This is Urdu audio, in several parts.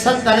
70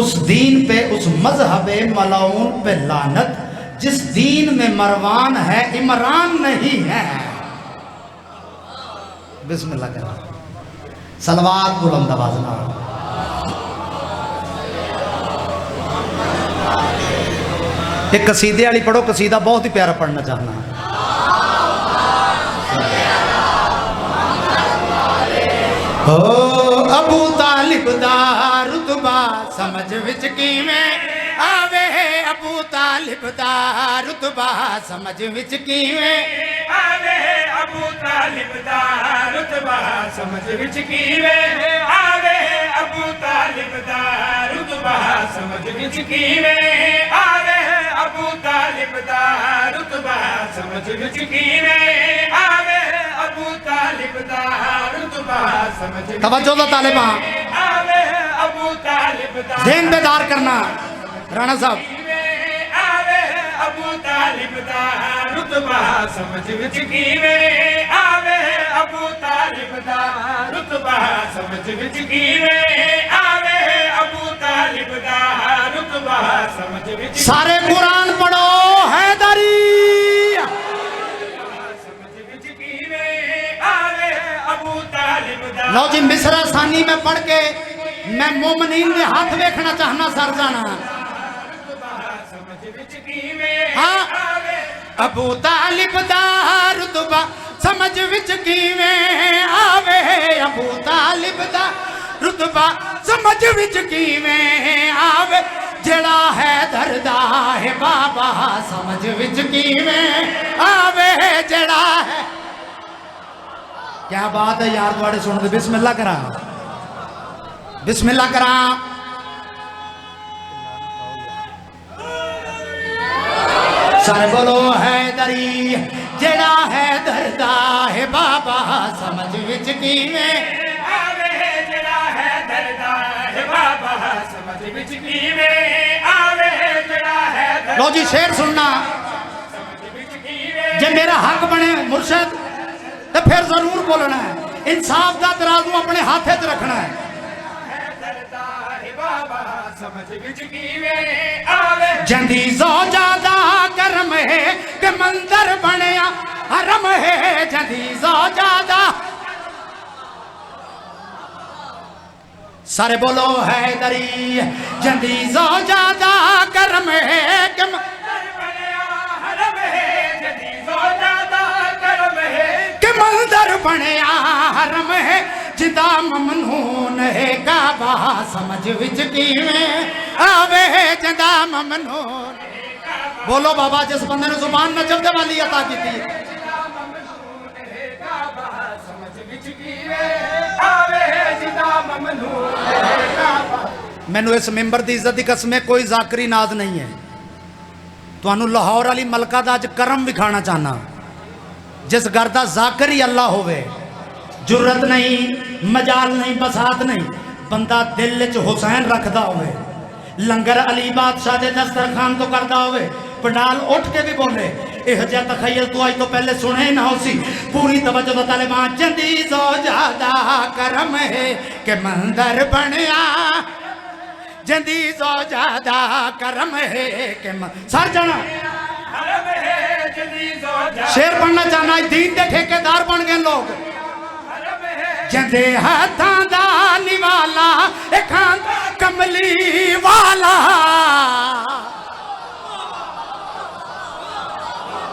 اس دین پہ، اس مذہب ملعون پہ لعنت جس دین میں مروان ہے عمران نہیں ہے۔ بسم اللہ کرا صلوات بلند آواز نہ۔ ایک قصیدے والی پڑھو، قصیدہ بہت ہی پیارا پڑھنا چاہنا۔ ابو طالب دا رتبہ سمجھ وچ کیویں آوے، ابو طالب دا رتبہ سمجھ وچ کیویں آوے، ابو طالب دا رتبہ سمجھ وچ کیویں آوے، ابو طالب دا رتبہ سمجھ وچ کیویں آوے، ابو طالب دا رتبہ سمجھ وچ کیویں آوے، ابو طالب دا رتبہ سمجھ وچ توجہ دا طالباں، آوے، ابو طالب دا ذہن بیدار کرنا رانا صاحب۔ آوے، ابو طالب دا رتبہ سمجھ وچ کیویں آوے، ابو طالب دا رتبہ سمجھ وچ کیویں آوے، ابو طالب دا رتبہ سمجھ وچ سارے قرآن پڑھو حیدری۔ سمجھ وچ کیویں آوے، ابو طالب دا لو جی مصرع ثانی میں پڑھ کے میں مومنین دے ہاتھ ویکھنا چاہنا سر جانا۔ سمجھ وچ کیویں ہاں، آوے، ابو طالب دا رتبہ سمجھ وچ کیویں آوے، ابو طالب دا رتبہ سمجھ وچ کیویں آوے، جڑا ہے دردا ہے بابا سمجھ وچ کیویں آوے، جڑا ہے۔ کیا بات ہے یار تواڈے سن دے، بسم اللہ کراں، بسم اللہ کراں۔ سارے بولو حیدری، جڑا ہے دردا ہے بابا سمجھ وچ کیویں آوے، جڑا ہے دردا ہے بابا سمجھ وچ کیویں آوے، جڑا ہے دردا لو جی شعر سننا، سمجھ وچ کیویں جے میرا حق بنے مرشد تو پھر ضرور بولنا ہے، انصاف دا ترازو اپنے ہاتھے چ رکھنا ہے۔ دردا ہے بابا سمجھ وچ کیویں آوے، جندی زوجہ کرم ہے کہ منظر بنیا حرم ہے، جندی زوجہ سارے بولو حیدری، جندی زوجہ کرم ہے کہ بنیا حرم ہے، جدید و زیادہ کرم ہے، کہ منظر بنیا حرم ہے، جدا ممنون ہے کعبہ سمجھ وچ کیویں آوے، جدا ممنون۔ بولو بابا جس بندے نے زبان نہ جبدے والی عطا کی تھی۔ سمجھ وچ کیویں آوے، جدا ممنون ہے کعبہ۔ مینو اس ممبر دی عزت دی قسم ہے، کوئی ذاکری ناز نہیں ہے، تانوں لاہور والی ملکہ دا اج کرم وکھانا چاہنا، جس گھر دا ذاکر ہی اللہ ہوئے، جرت نہیں، مجال نہیں، بساط نہیں، بندہ دل وچ حسین رکھدا ہوئے، لنگر علی بادشاہ دے دسترخوان تو کردا ہوئے، پنڈال اٹھ کے بھی بولے، اے جا تخیل تو آج تو پہلے سنے نہ ہو سی۔ پوری توجہ دا طالبان، جندی زوجہ کرم ہے کہ منظر بنیا، جندی زوجہ کرم ہے کہ سر جانا حرم ہے، جدید و زیادہ شیر پڑھنا چاہنا، دین دے ٹھیکیدار بن گئے لوگ۔ حرم ہے، جندے ہاتھاں دا نوالا اکھاں کملی والا۔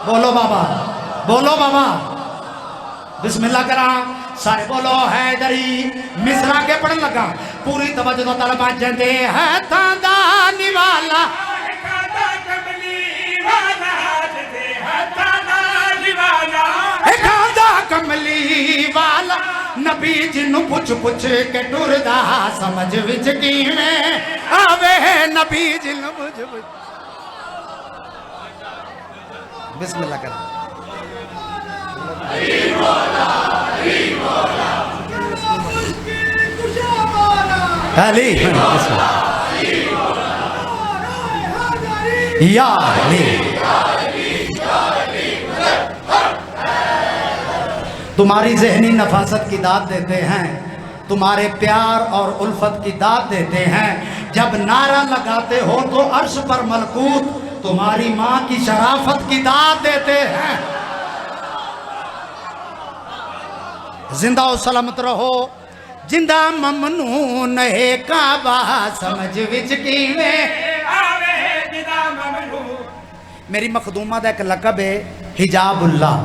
بولو بابا، بولو بابا، بسم اللہ کراں، سارے بولو حیدری۔ مصرع کے پڑھن لگا، پوری توجہ دا طالبان، جندے ہاتھاں دا نوالا کھاتا کملی والا، جدے ہاتھا نال والا، اکھاں دا کملی والا، نبی جنوں پوچھ پوچھ کے ٹردا سمجھ وچ کیویں آوے، نبی جنوں پوچھ پوچھ۔ بسم اللہ کریں۔ علی یا علی، تمہاری ذہنی نفاست کی داد دیتے ہیں، تمہارے پیار اور الفت کی داد دیتے ہیں، جب نعرہ لگاتے ہو تو عرش پر ملکوت تمہاری ماں کی شرافت کی داد دیتے ہیں. زندہ و سلامت رہو. جندہ ممنون ہے کعبہ سمجھ وچ کیویں آوے جدا ممنون. میری مخدومہ دا ایک لقب ہے حجاب اللہ.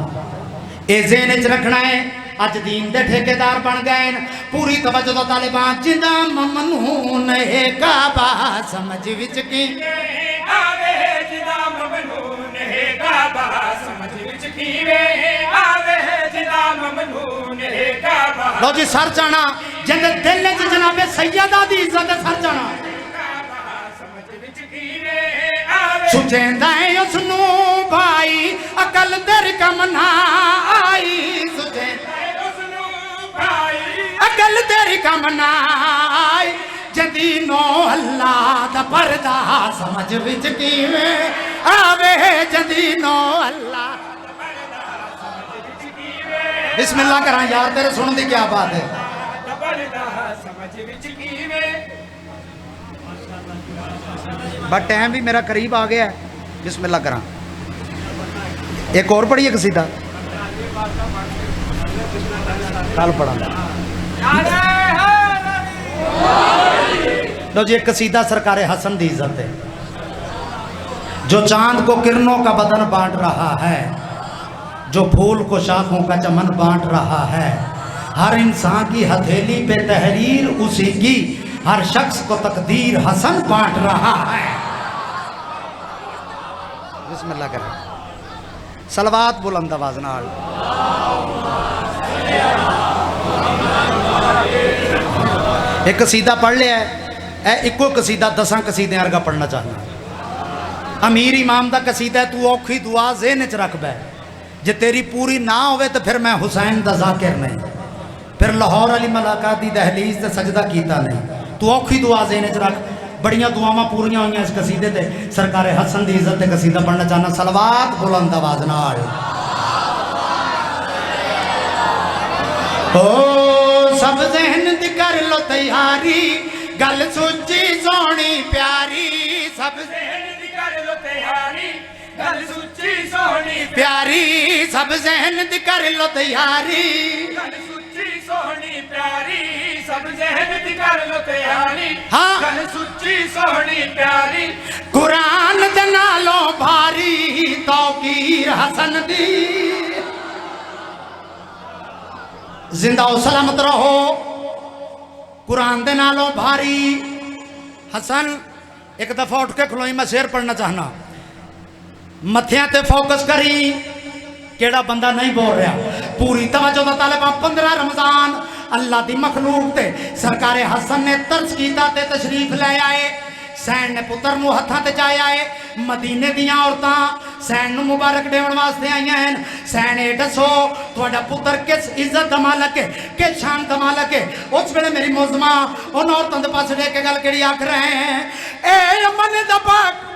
اے ذہن وچ رکھنا ہے. اج دین دے ٹھیکیدار بن گئے پوری توجہ دا طالبان. جندہ ممنون ہے کعبہ سمجھ وچ کیویں آوے جدا ممنون ہے کعبہ سمجھ وچ کیویں آوے جدا ممنون ہے کعبہ. لو جی سر جانا جن دل وچ جناب سیدہ دی عزت سر جانا سچیندا ہے اس نو بھائی عقل تیرے کم نہ آئی. سچیندا ہے اس نو بھائی عقل تیرے کم نہ آئی. جدی نو اللہ دا پردہ سمجھ وچ کیویں آوے جدی نو اللہ. بسم اللہ کراں یار تیرے سنن دی کیا بات ہے. بٹ ٹائم بھی میرا قریب آ گیا ہے. بسم اللہ کراں. ایک اور پڑھیے قصیدہ کل پڑھا. لو جی ایک قصیدہ سرکار حسن دی عزت ہے. جو چاند کو کرنوں کا بدن بانٹ رہا ہے جو پھول کو شاخوں کا چمن بانٹ رہا ہے ہر انسان کی ہتھیلی پہ تحریر اسی کی ہر شخص کو تقدیر حسن بانٹ رہا ہے. بسم اللہ کریں. صلوات بلند آواز نال. ایک قصیدہ پڑھ لیا ہے. اے ایکو قصیدہ 10 قصیدے ارگا پڑھنا چاہنا. امیر امام دا قصیدہ ہے تو اوکھی دعا ذہن وچ رکھ بے. جے تیری پوری نہ ہوئے تو پھر میں حسین دا ذاکر نہیں. پھر لاہور علی ملاقات دی دہلیز تے سجدہ کیتا نہیں. تو اوکھی دعا ذہن وچ رکھ. بڑیاں دعاواں پوریاں ہوئیاں اس قصیدے تے. سرکار حسن دی عزت تے قصیدہ پڑھنا چاہنا. صلوات بلند آواز نال. او سب ذہن دی کر لو تیاری گل سچی سونی پیاری. سب ذہن دی کر لو تیاری گل سچی سونی پیاری. سب ذہن دی کر لو تیاری گل سچی سونی پیاری. سب ذہن دی کر لو تیاری ہاں گل سچی سونی پیاری. قرآن دے نالوں بھاری توقیر حسن دی. زندہ و سلامت رہو. قرآن دے نالوں بھاری حسن. ایک دفعہ اٹھ کے کھلوئی میں شعر پڑھنا چاہنا. متھیاں تے فوکس کری کیڑا بندہ نہیں بول رہا. پوری توجہ دا طالبہ 15 رمضان اللہ دی مخلوق تے سرکار حسن نے ترس کیتا تے تشریف لے آئے. سین نے پتر نو ہتھاں تے جائے آئے. مدینے دیاں عورتاں سین نو مبارک دیون واسطے آئی ہیں. سین اے دسو تہاڈا پتر کس عزت دا مالک ہے کس شان دا مالک ہے. اس ویلے میری موزماں ان عورتاں دے پاس دیکھ کے گل کیڑی آکھ رہے ہیں. اے امن دا پاک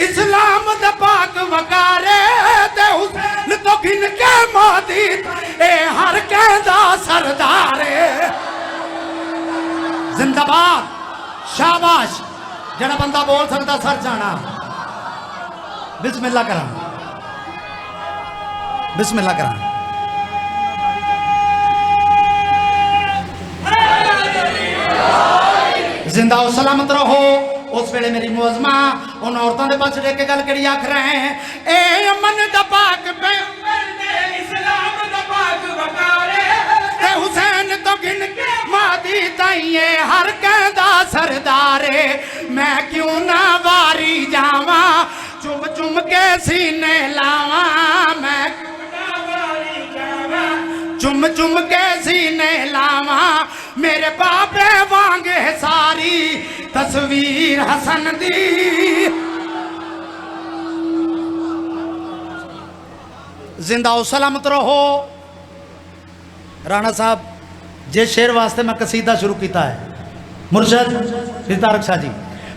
اسلام دا پاک وقارے تے حسین تو گن کے مادی اے ہر کہندا سردارے. زندہ باد. شاباش. جڑا بندہ بول سکتا سر جانا. بسم اللہ کرام. بسم اللہ کرام. زندہ و سلامت رہو. اس ویلے میری موزمہ ان عورتوں دے پاس دیکھ کے گل کری آکھ رہے ہیں. اے امن دا پاک پیغمبر دے اسلام دا پاک وقارے تے حسین تو گن کے مادی تائیے ہر کہندا سردارے. میں کیوں نہ واری جاواں چم چم کے سینے لاواں. میں کیوں نہ واری جاواں چم چم کے سینے لاواں. میرے بابے وانگے ساری تصویر حسن دی. زندہ و سلامت رہو. رانا صاحب جے شعر واسطے میں قصیدہ شروع کیتا ہے. مرشد ستارک شاہ جی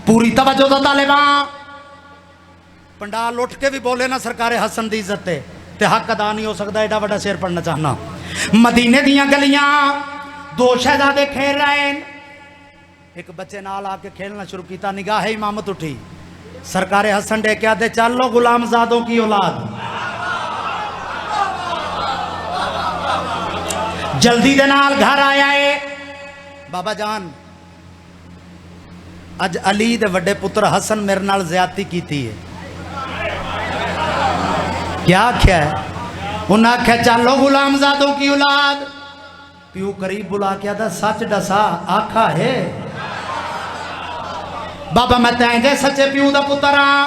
پوری توجہ دا طالباں. پنڈال اٹھ کے بھی بولے نا سرکار حسن دی عزت تے حق ادا نہیں ہو سکتا. ایڈا بڑا شعر پڑھنا چاہنا. مدینے دیاں گلیاں 2 شہزادے کھیل رہے ہیں. ایک بچے نال آ کے کھیلنا شروع کیتا، نگاہ امامت اٹھی، سرکار حسن ڈے کیا دے چل لو غلام زادوں کی اولاد، جلدی دے نال گھر آیا ہے بابا جان اج علی دے وڈے پتر حسن میرے نال زیادتی کیتی ہے، کیا آکھیا ہے؟ انہاں آکھیا چلو غلام زادوں کی اولاد، پیو قریب بلا کے آدھا سچ ڈسا آکھا ہے بابا میں تین دے سچے پیو دا پتر ہاں،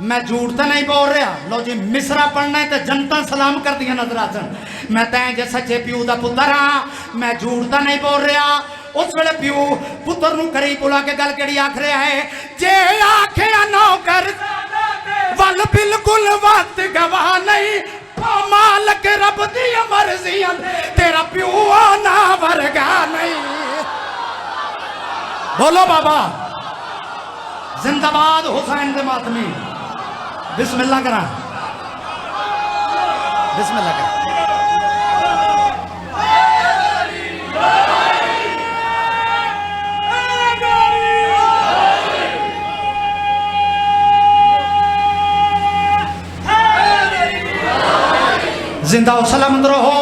میں جھوٹ تے نہیں بول رہا، لو جی مصرا پڑھنا ہے تے جنتا سلام کر دیا نظر آسن، میں تین دے سچے پیو دا پتر ہاں، میں جھوٹ تے نہیں بول رہا۔ اس ویلے پیو پتر نو قریب بلا کے گل کیڑی آکھ رہا ہے، جے آکھے نوکر ول بالکل وقت گواہ نہیں، مالک رب دی مرضیاں تیرا پیو آنا ورگا نہیں۔ بولو بابا زندہ باد حسین دے ماتمی، بسم اللہ کرا، بسم اللہ کرا۔ زندہ و سلامت رہو،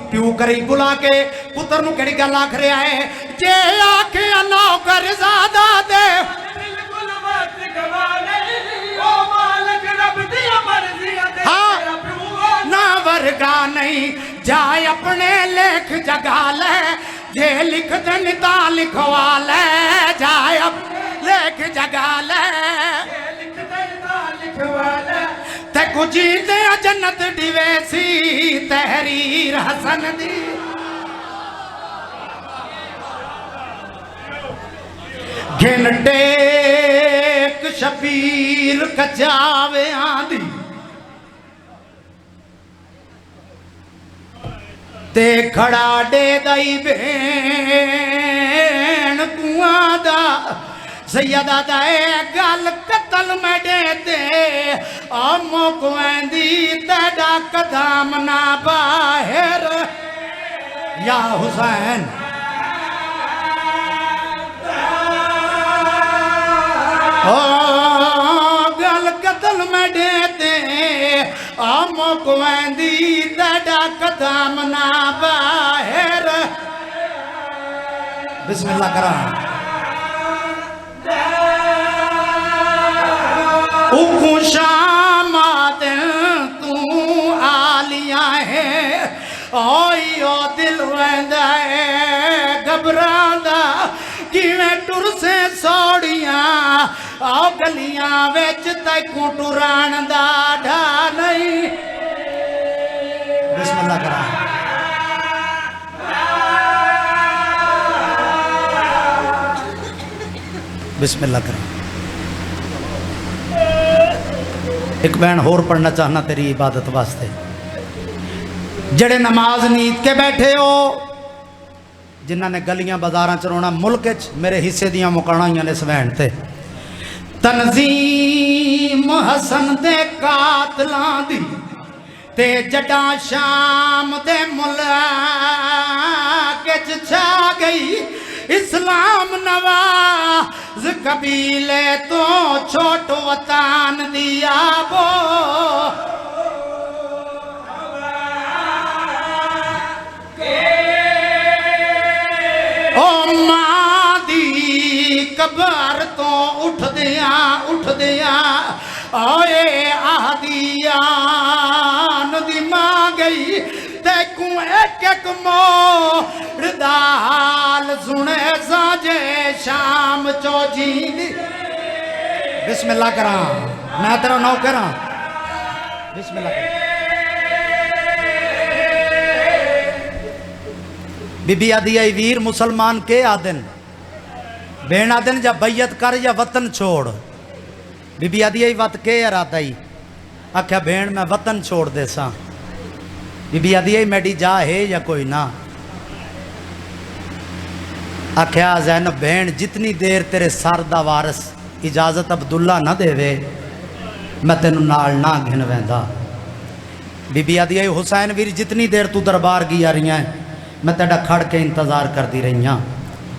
پیو قریب بلا کے پتر نو کیڑی گل آکھ رہا ہے، جے آکھے نوکر زادہ دے بالکل وقت گواہ نہیں، او مالک رب دی مرضی تے تیرا پیو نہ ورگا نہیں، جائے اپنے لکھ جگا لے، جے لکھ دن تا لکھوا لے، جائے اپنے لکھ جگا لے، لکھ دیتا لکھوا لے، تے کچھ دے جنت ڈیویسی تحریر حسن دی، گھن ٹیک شبیر کچاوے آندی، تے کھڑا ڈے دائی بین کواں دا، سیدہ دائے گل قتل میں دے دے، آمو کوئندی تیڑا قدام نہ باہر، یا حسین گل قتل میں دے دے، آمو کوئندی تیڑا قدام نہ باہر، بسم اللہ کرام۔ اوکو شام آدن تو آلیاں ہے، آئی او دل ویندہ ہے گھبراندہ، کیویں ٹر سے سوڑیاں آو گلیاں ویچ تیکوں ٹراندہ ڈھا نہیں، بسم اللہ کرام۔ بسم اللہ کرام۔ ایک بین ہور پڑھنا چاہنا تیری عبادت واسطے، جڑے نماز نیت کے بیٹھے ہو، جنہاں نے گلیاں بازاراں چرونا ملک میرے حصے دیاں مکانائیاں نے سوین تے، تنظیم حسن دے قاتلاں دی تے جڈا شام دے ملک چھا گئی، اسلام نواز قبیلے تو چھوٹ وطان دیا بو، او ماں دی قبر تو اٹھ دیاں آئے آدیان دی ماں گئی، دیکھوں ایک ایک مردال سنے ساجے شام چو جیندی، بسم اللہ کرام، میں تیرا نو کرام، بسم اللہ کرام۔ بی بی آدھی آئی ویر مسلمان کے آدن، بین آدن جا بیعت کر یا وطن چھوڑ، بی بی آدھی آئی وط کے ارادہ ہی، آکھیا بین میں وطن چھوڑ دے ساں، بی بی آدھی آئی میڈی جا ہے یا کوئی نہ، آکھیا زینب بین جتنی دیر تیرے سر دا وارث اجازت عبداللہ نہ دے وے، میں تینوں نال نہ گھن ویندا، بی بی آدھی آئی حسین ویر جتنی دیر تو دربار گیا رہی ہیں، میں تیڑا کھڑ کے انتظار کر دی رہی ہیں،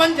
5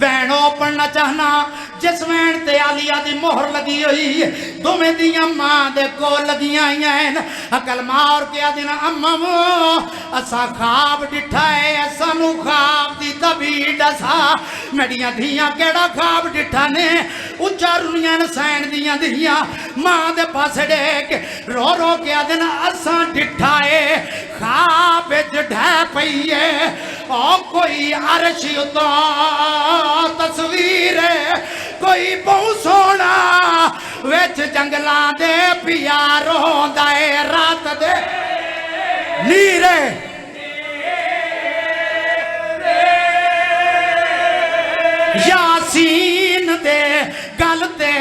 وین پڑھنا چاہنا جس وین تے آلیا دی مہر لگی ہوئی دومیں دیاں ماں دے کو لگیاں ہیں اکل مار کیا دینا امم اسا خواب ڈٹھائے سانو خواب دی تبھی ڈسا میڈیاں دھیاں کیڑا خواب ڈٹھانے اچھا رنیاں سین دیاں دیاں ماں دے پاس ڈیک رو رو کیا دینا اسا ڈٹھائے خواب ڈھے پئیے او کوئی عرشی تو تصویر کوئی بہو سونا ویچ جنگلان دے پیاروں دائے رات دے نیرے یاسین دے گلتے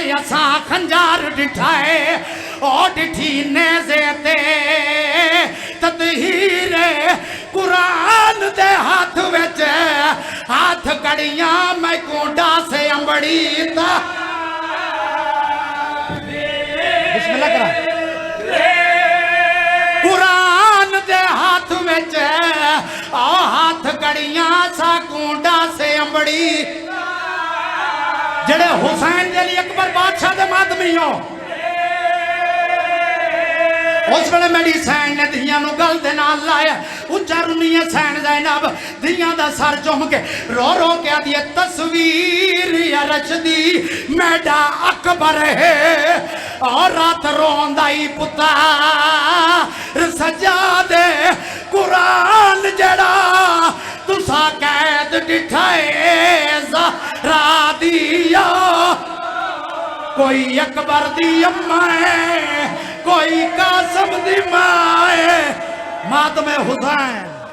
یسا خنجار ڈٹھائے او ڈٹھی نیزے تے تطہیر قرآن دے ہاتھ وچ ہاتھ کڑیاں میں کونڈا سے امبڑی تا بسم اللہ کرا قرآن دے ہاتھ وچ ہاتھ کڑیاں سا کونڈا سے امبڑی جڑے حسین دے لی اکبر بادشاہ دے مادمیوں اس ویلے میری سین نے دھیاں نو گل دے نال لایا اچھا رنی سین زینب دھیاں دا سر چوم کے رو رو کے آدھی تصویر یا رشدی میڈا اکبر ہے اور رات روندائی پتار سجادے قرآن جڑا تسا قید ڈٹھائے زہرا دیا کوئی اکبر دی امائے کوئی قاسم دی مائے ماتم حسین